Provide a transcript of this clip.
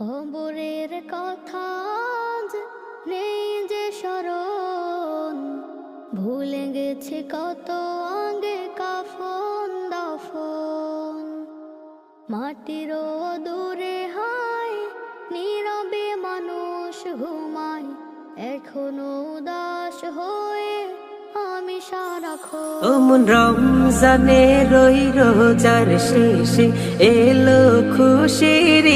কবরের কথা আজ নেই যে স্মরণ, ভুলে গেছে কত আগে কাফন দাফন। মাটির দূরে হায় নীরবে মানুষ ঘুমায়, এখনো উদাস হয়ে আমি সারাক্ষণ। ওমন রমজানে রই রোজার শেষে এলো খুশির